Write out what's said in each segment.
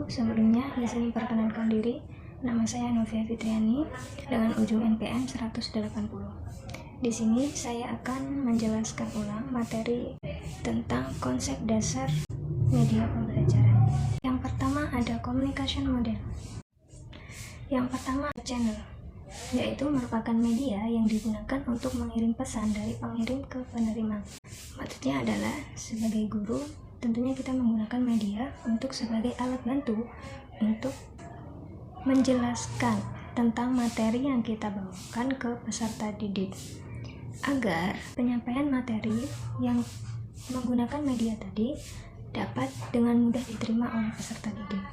sebelumnya izin perkenalkan diri. Nama saya Novia Fitriani dengan ujung NPM 180. Di sini saya akan menjelaskan ulang materi tentang konsep dasar media pembelajaran. Yang pertama ada communication model. Yang pertama channel, yaitu merupakan media yang digunakan untuk mengirim pesan dari pengirim ke penerima. Maksudnya adalah sebagai guru, tentunya kita menggunakan media untuk sebagai alat bantu untuk menjelaskan tentang materi yang kita bawakan ke peserta didik, agar penyampaian materi yang menggunakan media tadi dapat dengan mudah diterima oleh peserta didik.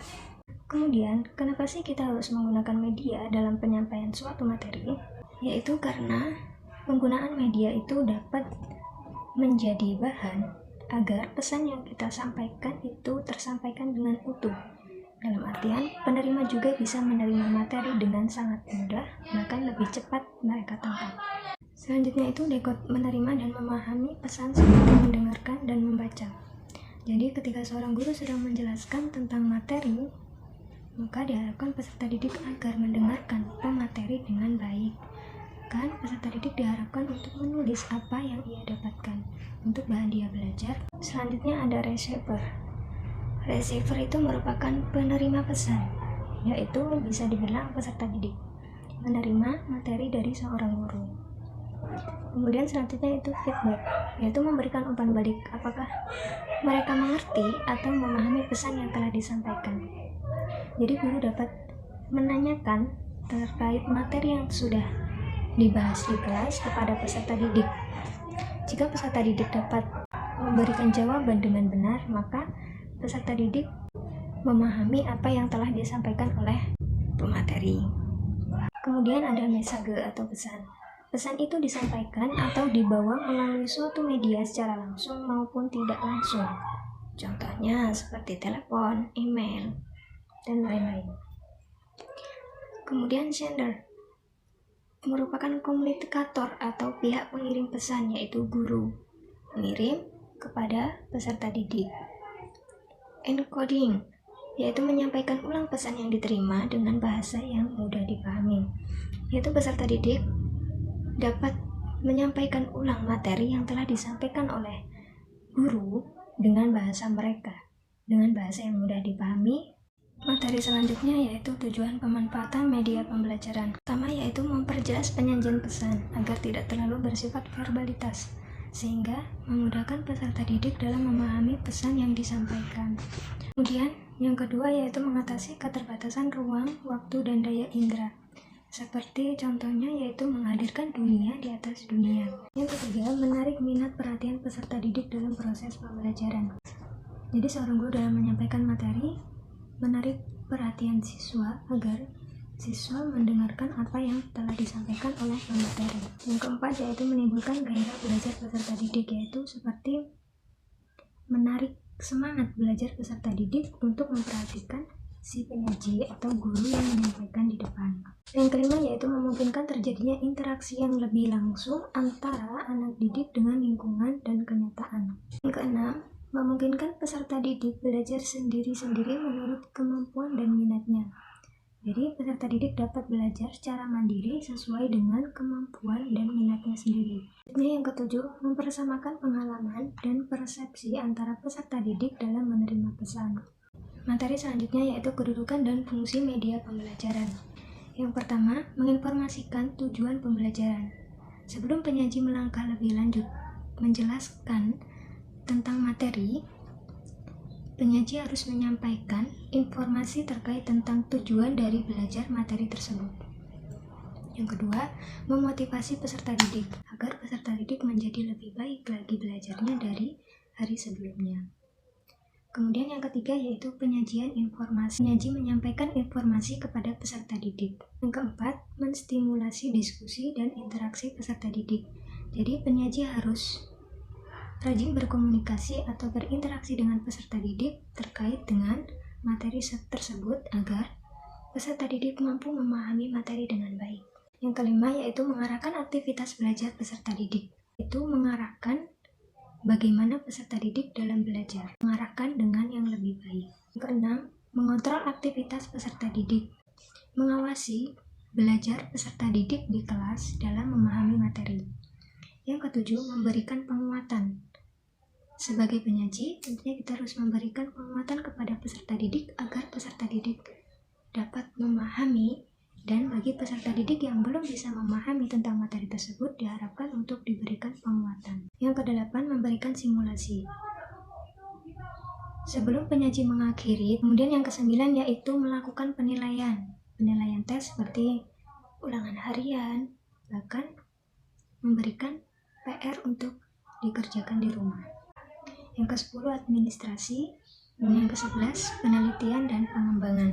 Kemudian, kenapa sih kita harus menggunakan media dalam penyampaian suatu materi? Yaitu karena penggunaan media itu dapat menjadi bahan agar pesan yang kita sampaikan itu tersampaikan dengan utuh. Dalam artian, penerima juga bisa menerima materi dengan sangat mudah, bahkan lebih cepat mereka tangkap. Selanjutnya itu dekod menerima dan memahami pesan seperti mendengarkan dan membaca. Jadi ketika seorang guru sedang menjelaskan tentang materi, maka diharapkan peserta didik agar mendengarkan pemateri dengan baik. Kan peserta didik diharapkan untuk menulis apa yang ia dapatkan untuk bahan dia belajar. Selanjutnya ada receiver. Receiver itu merupakan penerima pesan, yaitu bisa dibilang peserta didik menerima materi dari seorang guru. Kemudian selanjutnya itu feedback, yaitu memberikan umpan balik apakah mereka mengerti atau memahami pesan yang telah disampaikan. Jadi guru dapat menanyakan terkait materi yang sudah dibahas di kelas kepada peserta didik. Jika peserta didik dapat memberikan jawaban dengan benar, maka peserta didik memahami apa yang telah disampaikan oleh pemateri. Kemudian ada message atau pesan. Pesan itu disampaikan atau dibawa melalui suatu media secara langsung maupun tidak langsung. Contohnya seperti telepon, email, dan lain-lain. Kemudian sender merupakan komunikator atau pihak pengirim pesan, yaitu guru mengirim kepada peserta didik. Encoding yaitu menyampaikan ulang pesan yang diterima dengan bahasa yang mudah dipahami, yaitu peserta didik dapat menyampaikan ulang materi yang telah disampaikan oleh guru dengan bahasa mereka, dengan bahasa yang mudah dipahami. Materi selanjutnya yaitu tujuan pemanfaatan media pembelajaran. Pertama yaitu memperjelas penyajian pesan agar tidak terlalu bersifat verbalitas, sehingga memudahkan peserta didik dalam memahami pesan yang disampaikan. Kemudian yang kedua yaitu mengatasi keterbatasan ruang, waktu, dan daya indera. Seperti contohnya yaitu menghadirkan dunia di atas dunia. Yang ketiga, menarik minat perhatian peserta didik dalam proses pembelajaran. Jadi seorang guru dalam menyampaikan materi menarik perhatian siswa agar siswa mendengarkan apa yang telah disampaikan oleh pemateri. Yang keempat yaitu menimbulkan gairah belajar peserta didik, yaitu seperti menarik semangat belajar peserta didik untuk memperhatikan si penyaji atau guru yang menyampaikan di depan. Yang kelima yaitu memungkinkan terjadinya interaksi yang lebih langsung antara anak didik dengan lingkungan dan kenyataan. Yang keenam, memungkinkan peserta didik belajar sendiri-sendiri menurut kemampuan dan minatnya. Jadi peserta didik dapat belajar secara mandiri sesuai dengan kemampuan dan minatnya sendiri. Yang ketujuh, mempersamakan pengalaman dan persepsi antara peserta didik dalam menerima pesan. Materi selanjutnya yaitu kedudukan dan fungsi media pembelajaran. Yang pertama, menginformasikan tujuan pembelajaran. Sebelum penyaji melangkah lebih lanjut menjelaskan tentang materi, penyaji harus menyampaikan informasi terkait tentang tujuan dari belajar materi tersebut. Yang kedua, memotivasi peserta didik agar peserta didik menjadi lebih baik lagi belajarnya dari hari sebelumnya. Kemudian yang ketiga yaitu penyajian informasi. Penyaji menyampaikan informasi kepada peserta didik. Yang keempat, menstimulasi diskusi dan interaksi peserta didik. Jadi penyaji harus rajin berkomunikasi atau berinteraksi dengan peserta didik terkait dengan materi tersebut agar peserta didik mampu memahami materi dengan baik. Yang kelima yaitu mengarahkan aktivitas belajar peserta didik. Itu mengarahkan bagaimana peserta didik dalam belajar, mengarahkan dengan yang lebih baik. Yang keenam, mengontrol aktivitas peserta didik. Mengawasi belajar peserta didik di kelas dalam memahami materi. Yang ketujuh, memberikan penguatan. Sebagai penyaji, tentunya kita harus memberikan penguatan kepada peserta didik agar peserta didik dapat memahami, dan bagi peserta didik yang belum bisa memahami tentang materi tersebut diharapkan untuk diberikan penguatan. Yang kedelapan, memberikan simulasi. Sebelum penyaji mengakhiri, kemudian yang kesembilan yaitu melakukan penilaian tes seperti ulangan harian, bahkan memberikan PR untuk dikerjakan di rumah. Yang ke-10 administrasi, dan yang ke-11 penelitian dan pengembangan.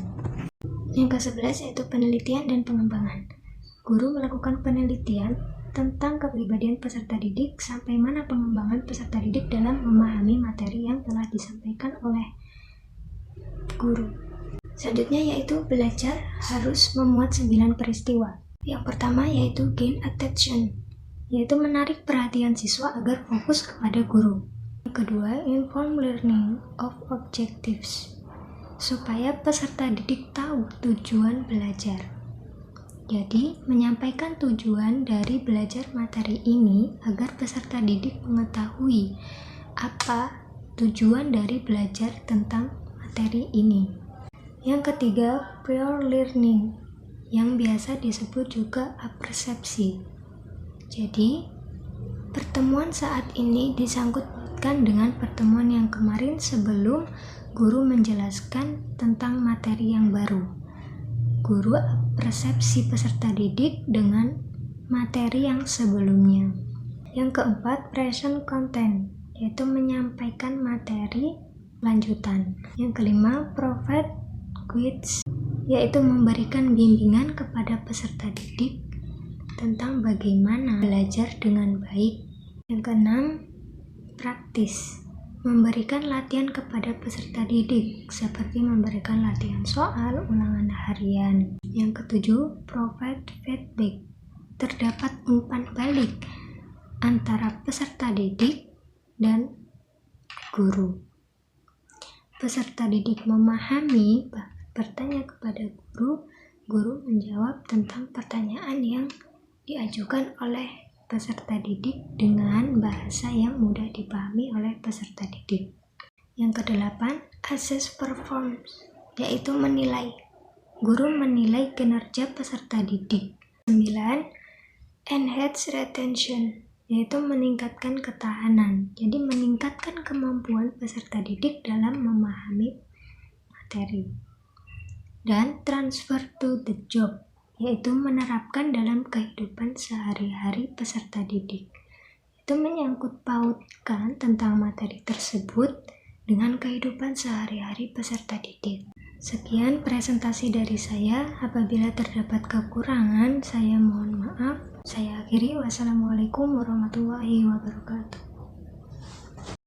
Yang ke-11 yaitu penelitian dan pengembangan. Guru melakukan penelitian tentang kepribadian peserta didik sampai mana pengembangan peserta didik dalam memahami materi yang telah disampaikan oleh guru. Selanjutnya yaitu belajar harus memuat 9 peristiwa. Yang pertama yaitu gain attention, yaitu menarik perhatian siswa agar fokus kepada guru. Yang kedua, inform learning of objectives, supaya peserta didik tahu tujuan belajar. Jadi, menyampaikan tujuan dari belajar materi ini agar peserta didik mengetahui apa tujuan dari belajar tentang materi ini. Yang ketiga, prior learning, yang biasa disebut juga apersepsi. Jadi, pertemuan saat ini disangkut-pautkan dengan pertemuan yang kemarin sebelum guru menjelaskan tentang materi yang baru. Guru persepsi peserta didik dengan materi yang sebelumnya. Yang keempat, present content, yaitu menyampaikan materi lanjutan. Yang kelima, provide guides, yaitu memberikan bimbingan kepada peserta didik tentang bagaimana belajar dengan baik. Yang keenam, praktis, memberikan latihan kepada peserta didik seperti memberikan latihan soal, ulangan harian. Yang ketujuh, provide feedback, terdapat umpan balik antara peserta didik dan guru. Peserta didik memahami, bertanya kepada guru menjawab tentang pertanyaan yang diajukan oleh peserta didik dengan bahasa yang mudah dipahami oleh peserta didik. Yang kedelapan, assess performance, yaitu menilai. Guru menilai kinerja peserta didik. 9. Enhance retention, yaitu meningkatkan ketahanan. Jadi meningkatkan kemampuan peserta didik dalam memahami materi. Dan transfer to the job, yaitu menerapkan dalam kehidupan sehari-hari peserta didik. Itu menyangkut pautkan tentang materi tersebut dengan kehidupan sehari-hari peserta didik. Sekian presentasi dari saya. Apabila terdapat kekurangan, saya mohon maaf. Saya akhiri. Wassalamualaikum warahmatullahi wabarakatuh.